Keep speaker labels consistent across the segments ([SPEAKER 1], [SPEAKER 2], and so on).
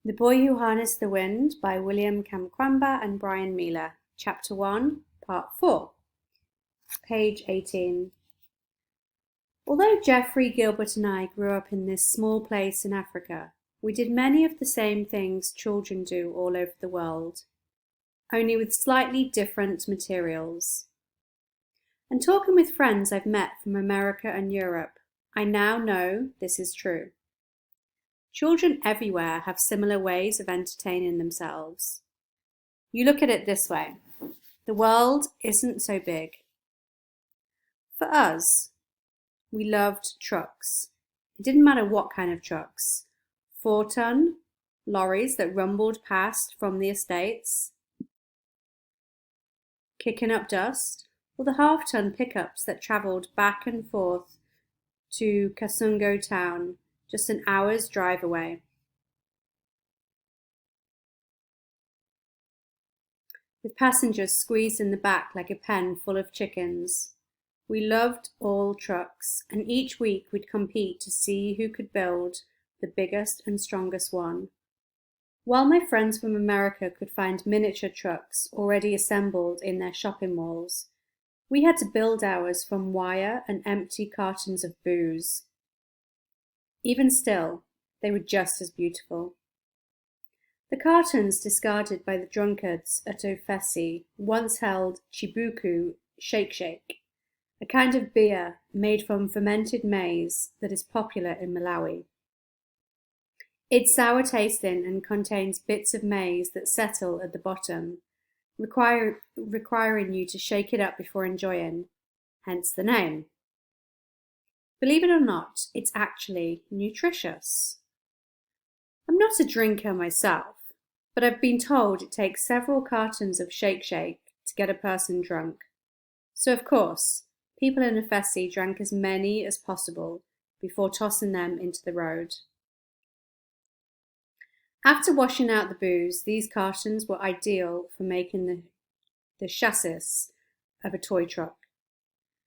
[SPEAKER 1] The Boy Who Harnessed the Wind by William Kamkwamba and Brian Miller. Chapter 1, Part 4. Page 18. Although Geoffrey, Gilbert and I grew up in this small place in Africa, we did many of the same things children do all over the world, only with slightly different materials. And talking with friends I've met from America and Europe, I now know this is true. Children everywhere have similar ways of entertaining themselves. You look at it this way. The world isn't so big. For us, we loved trucks. It didn't matter what kind of trucks. 4-ton lorries that rumbled past from the estates, kicking up dust, or the half-ton pickups that travelled back and forth to Kasungo town, just an hour's drive away. With passengers squeezed in the back like a pen full of chickens. We loved all trucks, and each week we'd compete to see who could build the biggest and strongest one. While my friends from America could find miniature trucks already assembled in their shopping malls, we had to build ours from wire and empty cartons of booze. Even still, they were just as beautiful. The cartons discarded by the drunkards at Ofesi once held Chibuku Shake, a kind of beer made from fermented maize that is popular in Malawi. It's sour tasting and contains bits of maize that settle at the bottom, requiring you to shake it up before enjoying, hence the name. Believe it or not, it's actually nutritious. I'm not a drinker myself, but I've been told it takes several cartons of Shake to get a person drunk. So of course, people in Ofesi drank as many as possible before tossing them into the road. After washing out the booze, these cartons were ideal for making the chassis of a toy truck.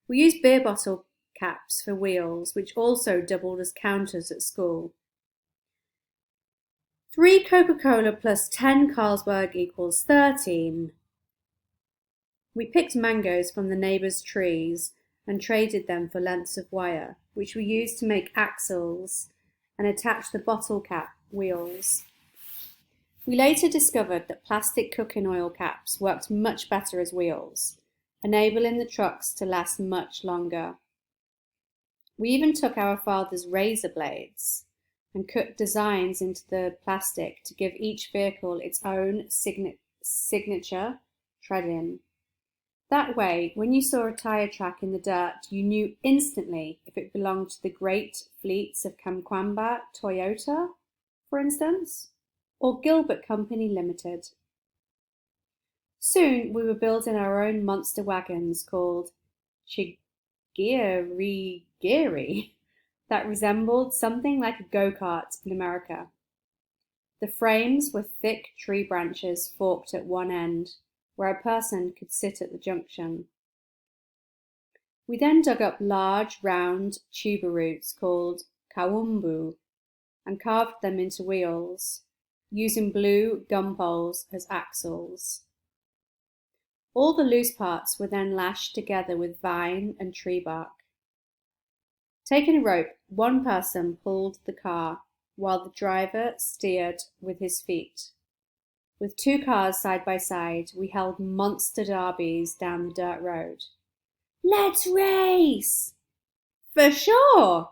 [SPEAKER 1] We used beer bottle caps for wheels, which also doubled as counters at school. 3 Coca-Cola plus 10 Carlsberg equals 13. We picked mangoes from the neighbours' trees and traded them for lengths of wire, which we used to make axles and attach the bottle cap wheels. We later discovered that plastic cooking oil caps worked much better as wheels, enabling the trucks to last much longer. We even took our father's razor blades and cut designs into the plastic to give each vehicle its own signature tread-in. That way, when you saw a tyre track in the dirt, you knew instantly if it belonged to the great fleets of Kamkwamba Toyota, for instance, or Gilbert Company Limited. Soon we were building our own monster wagons called Chigiri that resembled something like a go-kart in America. The frames were thick tree branches forked at one end, where a person could sit at the junction. We then dug up large, round tuber roots called kawumbu and carved them into wheels, using blue gum poles as axles. All the loose parts were then lashed together with vine and tree bark. Taking a rope, one person pulled the car, while the driver steered with his feet. With 2 cars side by side, we held monster derbies down the dirt road. Let's race! For sure!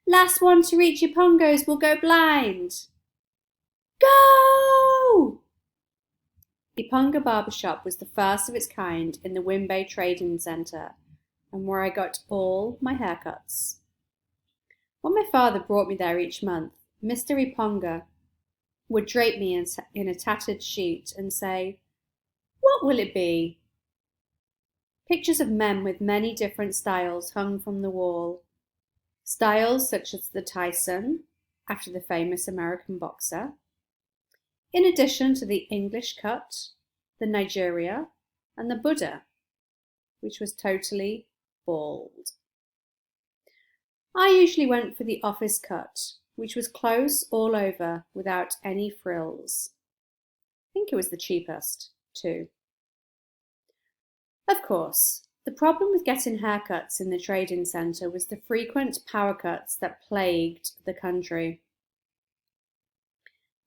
[SPEAKER 1] Last one to reach Ipongos will go blind. Go! Iponga Barbershop was the first of its kind in the Wimbe Trading Centre, and where I got all my haircuts. When my father brought me there each month, Mr. Iponga would drape me in a tattered sheet and say, "What will it be?" Pictures of men with many different styles hung from the wall. Styles such as the Tyson, after the famous American boxer, in addition to the English cut, the Nigeria, and the Buddha, which was totally bald. I usually went for the office cut, which was close all over without any frills. I think it was the cheapest, too. Of course, the problem with getting haircuts in the trading centre was the frequent power cuts that plagued the country.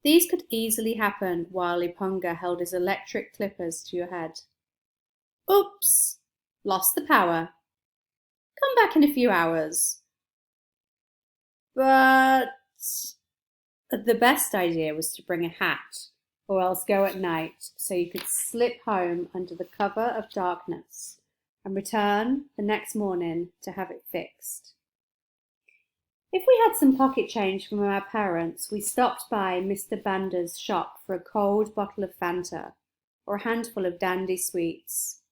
[SPEAKER 1] These could easily happen while Lipunga held his electric clippers to your head. Oops! Lost the power. Come back in a few hours. But the best idea was to bring a hat, or else go at night, so you could slip home under the cover of darkness and return the next morning to have it fixed. If we had some pocket change from our parents, we stopped by Mr. Banda's shop for a cold bottle of Fanta or a handful of dandy sweets,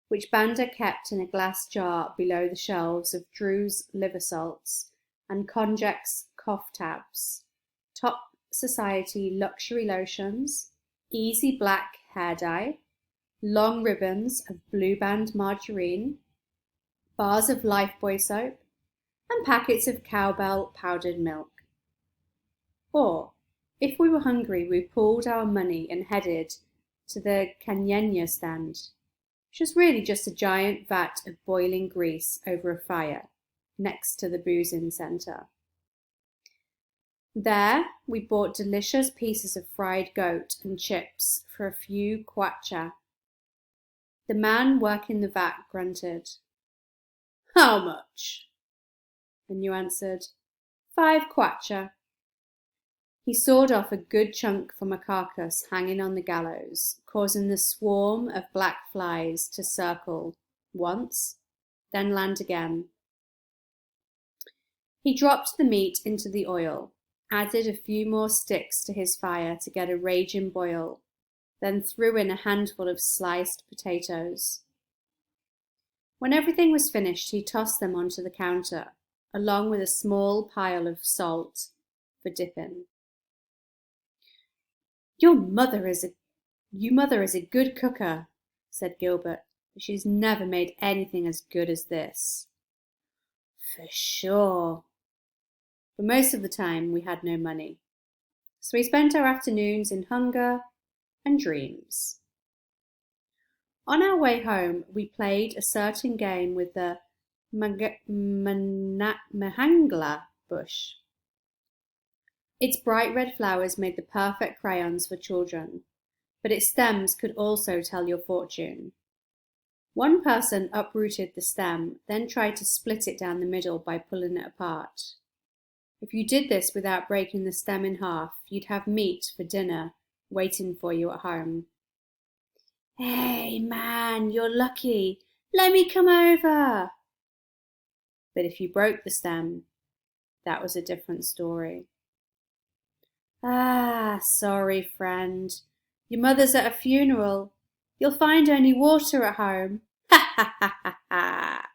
[SPEAKER 1] which Banda kept in a glass jar below the shelves of Drew's liver salts and Konjac cough tabs, top society luxury lotions, easy black hair dye, long ribbons of Blue Band margarine, bars of Lifebuoy soap, and packets of Cowbell powdered milk. Or, if we were hungry, we pooled our money and headed to the Kanyenya stand, which was really just a giant vat of boiling grease over a fire next to the boozing centre. There, we bought delicious pieces of fried goat and chips for a few kwacha. The man working the vat grunted. "How much?" And you answered, 5 kwacha. He sawed off a good chunk from a carcass hanging on the gallows, causing the swarm of black flies to circle once, then land again. He dropped the meat into the oil, added a few more sticks to his fire to get a raging boil, then threw in a handful of sliced potatoes. When everything was finished, he tossed them onto the counter, along with a small pile of salt for dipping. Your mother is a good cooker," said Gilbert, "but she's never made anything as good as this." "For sure." But most of the time we had no money, so we spent our afternoons in hunger and dreams. On our way home, we played a certain game with the Mahangla bush. Its bright red flowers made the perfect crayons for children, but its stems could also tell your fortune. One person uprooted the stem, then tried to split it down the middle by pulling it apart. If you did this without breaking the stem in half, you'd have meat for dinner waiting for you at home. "Hey, man, you're lucky. Let me come over." But if you broke the stem, that was a different story. "Ah, sorry, friend. Your mother's at a funeral. You'll find only water at home." Ha ha ha ha ha.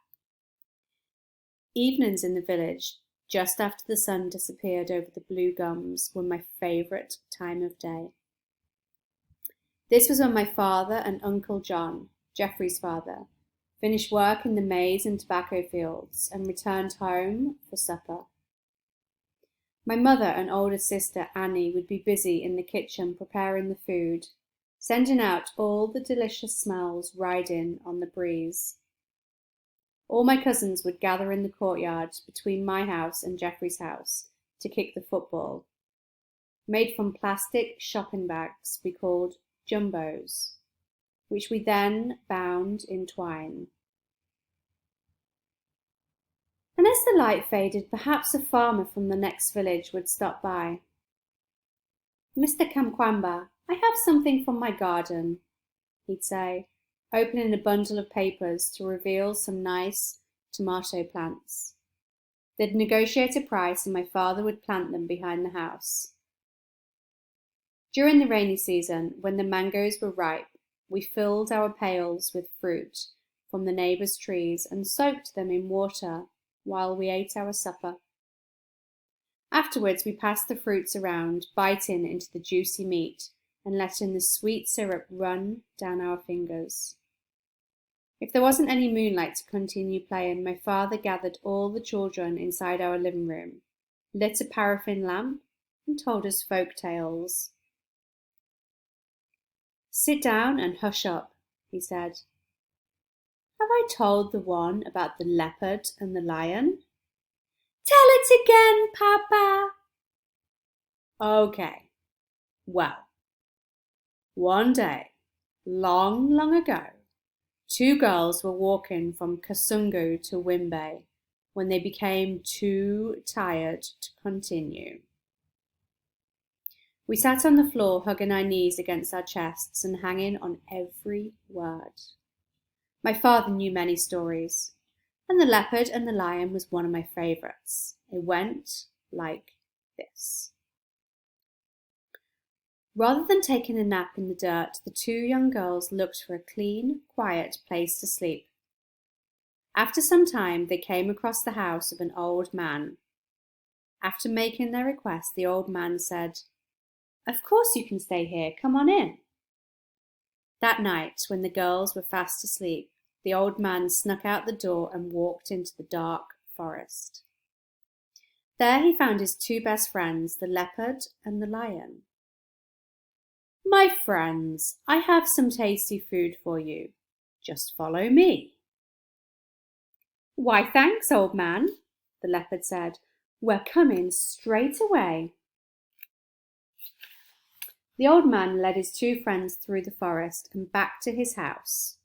[SPEAKER 1] Evenings in the village, just after the sun disappeared over the blue gums, were my favourite time of day. This was when my father and Uncle John, Geoffrey's father, finished work in the maize and tobacco fields and returned home for supper. My mother and older sister Annie would be busy in the kitchen preparing the food, sending out all the delicious smells riding on the breeze. All my cousins would gather in the courtyard between my house and Geoffrey's house to kick the football, made from plastic shopping bags we called jumbos, which we then bound in twine. And as the light faded, perhaps a farmer from the next village would stop by. "Mr. Kamkwamba, I have something from my garden," he'd say, opening a bundle of papers to reveal some nice tomato plants. They'd negotiate a price and my father would plant them behind the house. During the rainy season, when the mangoes were ripe, we filled our pails with fruit from the neighbours' trees and soaked them in water while we ate our supper. Afterwards, we passed the fruits around, biting into the juicy meat and letting the sweet syrup run down our fingers. If there wasn't any moonlight to continue playing, my father gathered all the children inside our living room, lit a paraffin lamp, and told us folk tales. "Sit down and hush up," he said. "Have I told the one about the leopard and the lion?" "Tell it again, Papa." "Okay. Well, one day, long, long ago, two girls were walking from Kasungu to Wimbe when they became too tired to continue. We sat on the floor, hugging our knees against our chests and hanging on every word. My father knew many stories, and the leopard and the lion was one of my favourites. It went like this. Rather than taking a nap in the dirt, the two young girls looked for a clean, quiet place to sleep. After some time, they came across the house of an old man. After making their request, the old man said, "Of course you can stay here. Come on in." That night, when the girls were fast asleep, the old man snuck out the door and walked into the dark forest. There he found his two best friends, the leopard and the lion. "My friends, I have some tasty food for you. Just follow me." "Why, thanks, old man," the leopard said. "We're coming straight away." The old man led his two friends through the forest and back to his house.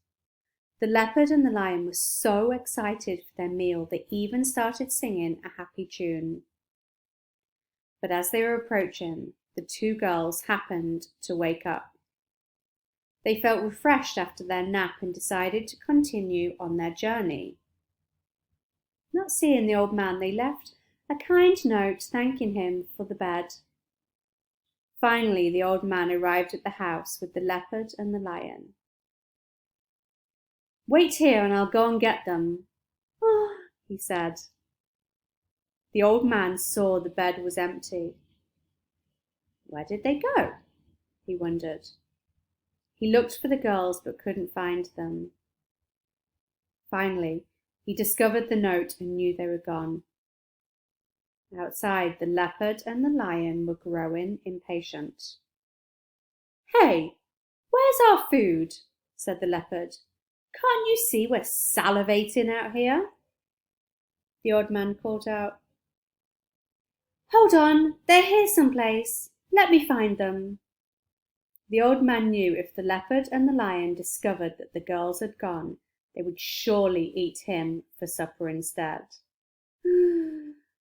[SPEAKER 1] The leopard and the lion were so excited for their meal they even started singing a happy tune. But as they were approaching, the two girls happened to wake up. They felt refreshed after their nap and decided to continue on their journey. Not seeing the old man, they left a kind note thanking him for the bed. Finally, the old man arrived at the house with the leopard and the lion. "Wait here and I'll go and get them." "Oh," he said. The old man saw the bed was empty. Where did they go? He wondered. He looked for the girls but couldn't find them. Finally, he discovered the note and knew they were gone. Outside, the leopard and the lion were growing impatient. "Hey, where's our food?" said the leopard. "Can't you see we're salivating out here?" The old man called out, "Hold on, they're here someplace. Let me find them." The old man knew if the leopard and the lion discovered that the girls had gone, they would surely eat him for supper instead.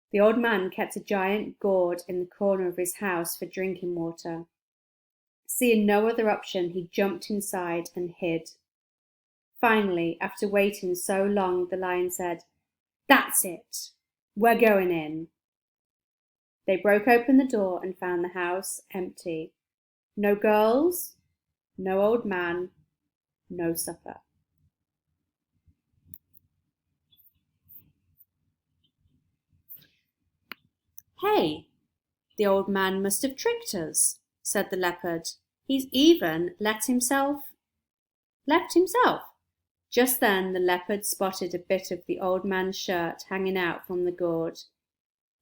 [SPEAKER 1] The old man kept a giant gourd in the corner of his house for drinking water. Seeing no other option, he jumped inside and hid. Finally, after waiting so long, the lion said, "That's it. We're going in." They broke open the door and found the house empty. No girls, no old man, no supper. "Hey, the old man must have tricked us," said the leopard. "He's even left himself." Just then the leopard spotted a bit of the old man's shirt hanging out from the gourd.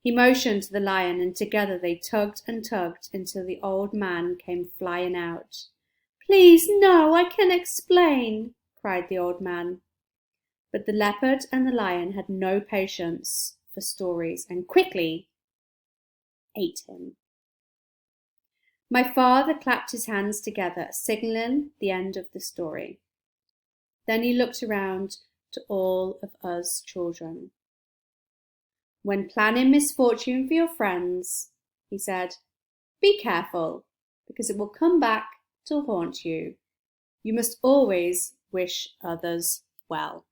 [SPEAKER 1] He motioned to the lion and together they tugged and tugged until the old man came flying out. "Please, no, I can explain," cried the old man. But the leopard and the lion had no patience for stories and quickly ate him. My father clapped his hands together, signalling the end of the story. Then he looked around to all of us children. "When planning misfortune for your friends," he said, "be careful, because it will come back to haunt you. You must always wish others well."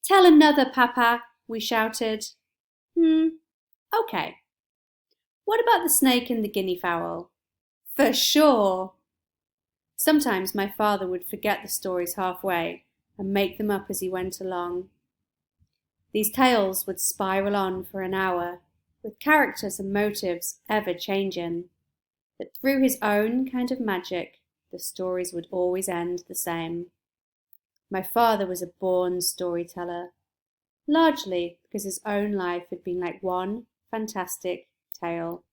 [SPEAKER 1] "Tell another, Papa," we shouted. Okay. What about the snake and the guinea fowl? For sure. Sometimes my father would forget the stories halfway and make them up as he went along. These tales would spiral on for an hour, with characters and motives ever changing. But through his own kind of magic, the stories would always end the same. My father was a born storyteller, largely because his own life had been like one fantastic tale